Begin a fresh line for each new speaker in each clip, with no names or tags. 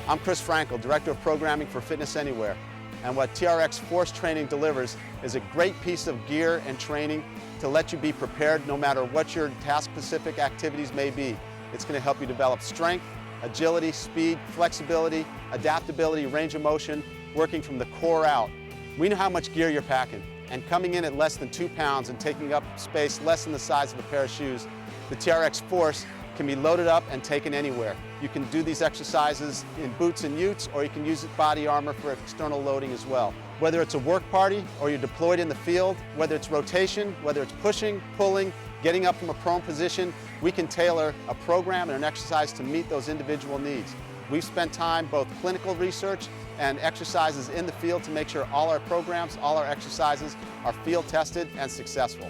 I'm Chris Frankel, Director of Programming for Fitness Anywhere, and what TRX Force training delivers is a great piece of gear and training to let you be prepared no matter what your task-specific activities may be. It's going to help you develop strength, agility, speed, flexibility, adaptability, range of motion, working from the core out. We know how much gear you're packing, and coming in at less than 2 pounds and taking up space less than the size of a pair of shoes, the TRX Force can be loaded up and taken anywhere. You can do these exercises in boots and utes, or you can use body armor for external loading as well. Whether it's a work party or you're deployed in the field, whether it's rotation, whether it's pushing, pulling, getting up from a prone position, we can tailor a program and an exercise to meet those individual needs. We've spent time, both clinical research and exercises in the field, to make sure all our programs, all our exercises are field tested and successful.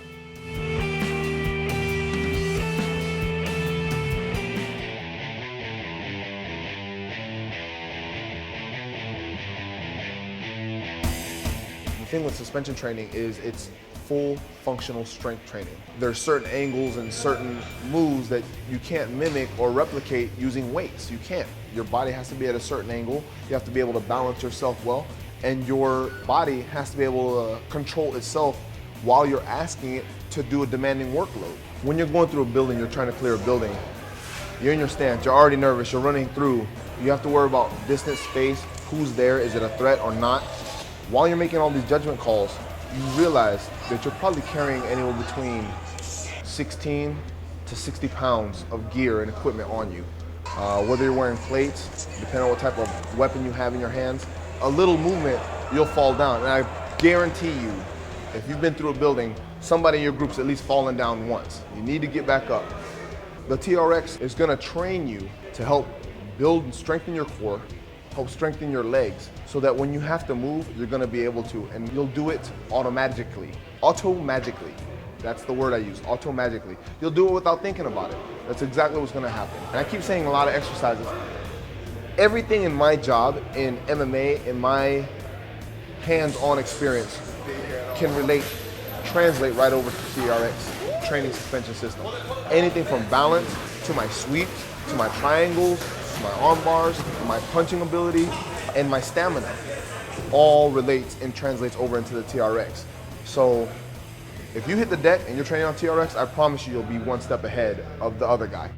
The thing with suspension training is it's full functional strength training. There's certain angles and certain moves that you can't mimic or replicate using weights. You can't. Your body has to be at a certain angle. You have to be able to balance yourself well, and your body has to be able to control itself while you're asking it to do a demanding workload. When you're going through a building, you're trying to clear a building, you're in your stance, you're already nervous, you're running through, you have to worry about distance, space, who's there, is it a threat or not? While you're making all these judgment calls, you realize that you're probably carrying anywhere between 16 to 60 pounds of gear and equipment on you. Whether you're wearing plates, depending on what type of weapon you have in your hands, a little movement, you'll fall down. And I guarantee you, if you've been through a building, somebody in your group's at least fallen down once. You need to get back up. The TRX is gonna train you to help build and strengthen your core, help strengthen your legs, so that when you have to move, you're gonna be able to, and you'll do it automagically. Automagically, that's the word I use, automagically. You'll do it without thinking about it. That's exactly what's gonna happen. And I keep saying a lot of exercises. Everything in my job, in MMA, in my hands-on experience, can translate right over to TRX training suspension system. Anything from balance, to my sweeps, to my triangles, my arm bars, my punching ability, and my stamina all relates and translates over into the TRX. So if you hit the deck and you're training on TRX, I promise you, you'll be one step ahead of the other guy.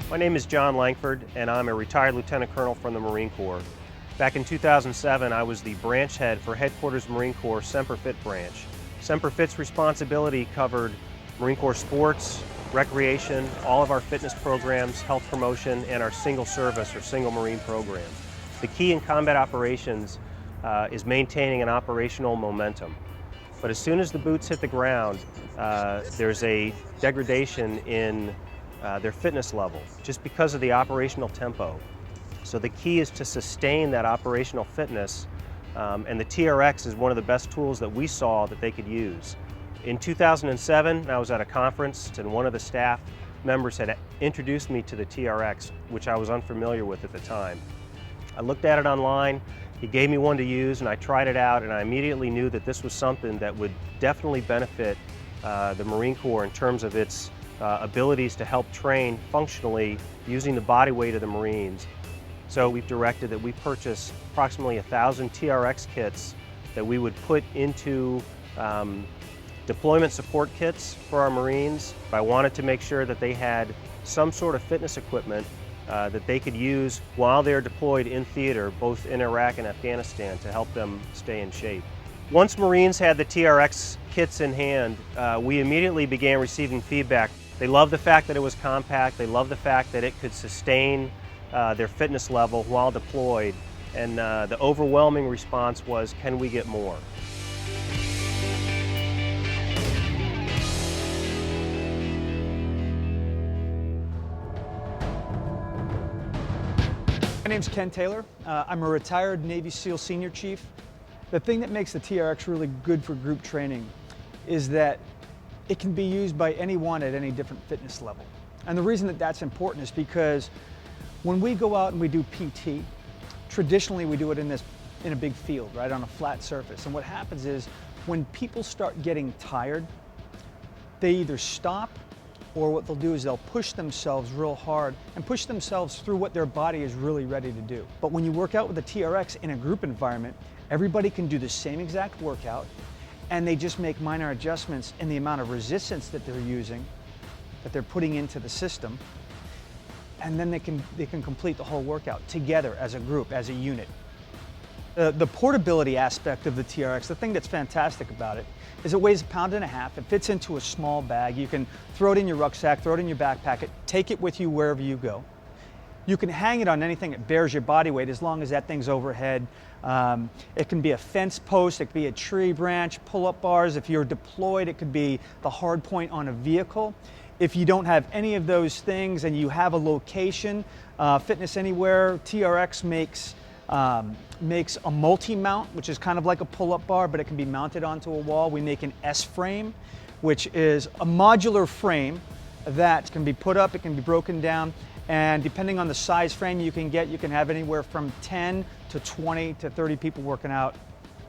My name is John Langford, and I'm a retired Lieutenant Colonel from the Marine Corps. Back in 2007, I was the branch head for Headquarters Marine Corps Semper Fit branch. Semper Fit's responsibility covered Marine Corps sports, recreation, all of our fitness programs, health promotion, and our single service or single Marine program. The key in combat operations is maintaining an operational momentum. But as soon as the boots hit the ground, there's a degradation in their fitness level, just because of the operational tempo. So the key is to sustain that operational fitness, and the TRX is one of the best tools that we saw that they could use. In 2007, I was at a conference, and one of the staff members had introduced me to the TRX, which I was unfamiliar with at the time. I looked at it online, he gave me one to use, and I tried it out, and I immediately knew that this was something that would definitely benefit the Marine Corps in terms of its abilities to help train functionally using the body weight of the Marines. So we've directed that we purchase approximately 1,000 TRX kits that we would put into deployment support kits for our Marines. I wanted to make sure that they had some sort of fitness equipment that they could use while they're deployed in theater, both in Iraq and Afghanistan, to help them stay in shape. Once Marines had the TRX kits in hand, we immediately began receiving feedback. They loved the fact that it was compact, they loved the fact that it could sustain their fitness level while deployed, and the overwhelming response was, can we get more?
My name's Ken Taylor. I'm a retired Navy SEAL Senior Chief. The thing that makes the TRX really good for group training is that it can be used by anyone at any different fitness level. And the reason that that's important is because when we go out and we do PT, traditionally we do it in this in a big field, right, on a flat surface. And what happens is when people start getting tired, they either stop, or what they'll do is they'll push themselves real hard and push themselves through what their body is really ready to do. But when you work out with the TRX in a group environment, everybody can do the same exact workout, and they just make minor adjustments in the amount of resistance that they're using, that they're putting into the system, and then they can complete the whole workout together as a group, as a unit. The portability aspect of the TRX, the thing that's fantastic about it, is it weighs 1.5 pounds. It fits into a small bag. You can throw it in your rucksack, throw it in your backpack, take it with you wherever you go. You can hang it on anything that bears your body weight as long as that thing's overhead. It can be a fence post, it could be a tree branch, pull-up bars. If you're deployed, it could be the hard point on a vehicle. If you don't have any of those things and you have a location, Fitness Anywhere, TRX makes a multi-mount, which is kind of like a pull-up bar, but it can be mounted onto a wall. We make an S-frame, which is a modular frame that can be put up, it can be broken down, and depending on the size frame you can get, you can have anywhere from 10 to 20 to 30 people working out.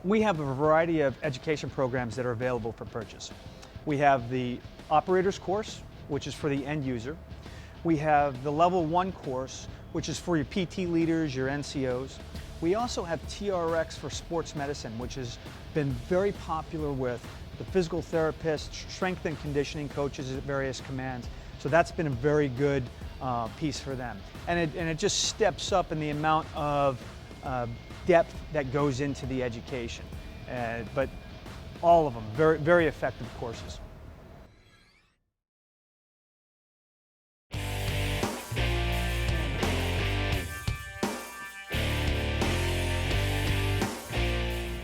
We have a variety of education programs that are available for purchase. We have the operator's course, which is for the end user. We have the level 1 course, which is for your PT leaders, your NCOs. We also have TRX for sports medicine, which has been very popular with the physical therapists, strength and conditioning coaches at various commands. So that's been a very good piece for them. And it just steps up in the amount of depth that goes into the education. But all of them, very, very effective courses.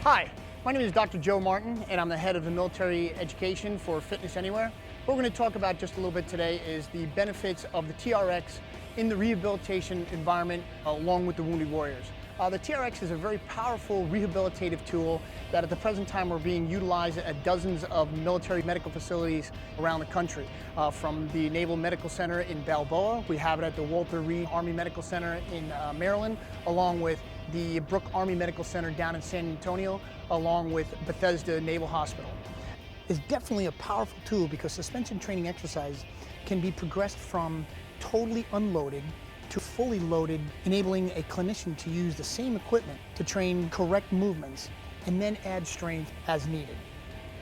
Hi, my name is Dr. Joe Martin, and I'm the head of the military education for Fitness Anywhere. What we're going to talk about just a little bit today is the benefits of the TRX in the rehabilitation environment along with the wounded warriors. The TRX is a very powerful rehabilitative tool that at the present time are being utilized at dozens of military medical facilities around the country. From the Naval Medical Center in Balboa, we have it at the Walter Reed Army Medical Center in Maryland, along with the Brooke Army Medical Center down in San Antonio, along with Bethesda Naval Hospital. It's definitely a powerful tool because suspension training exercise can be progressed from totally unloaded to fully loaded, enabling a clinician to use the same equipment to train correct movements and then add strength as needed.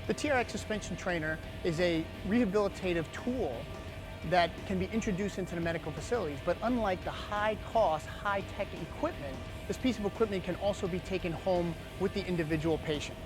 The TRX suspension trainer is a rehabilitative tool that can be introduced into the medical facilities, but unlike the high-cost, high-tech equipment, this piece of equipment can also be taken home with the individual patient.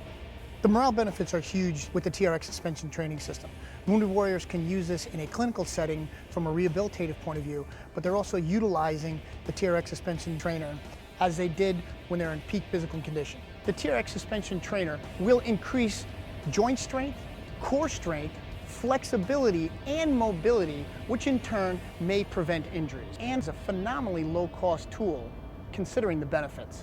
The morale benefits are huge with the TRX suspension training system. Wounded warriors can use this in a clinical setting from a rehabilitative point of view, but they're also utilizing the TRX suspension trainer as they did when they're in peak physical condition. The TRX suspension trainer will increase joint strength, core strength, flexibility, and mobility, which in turn may prevent injuries. And it's a phenomenally low-cost tool considering the benefits.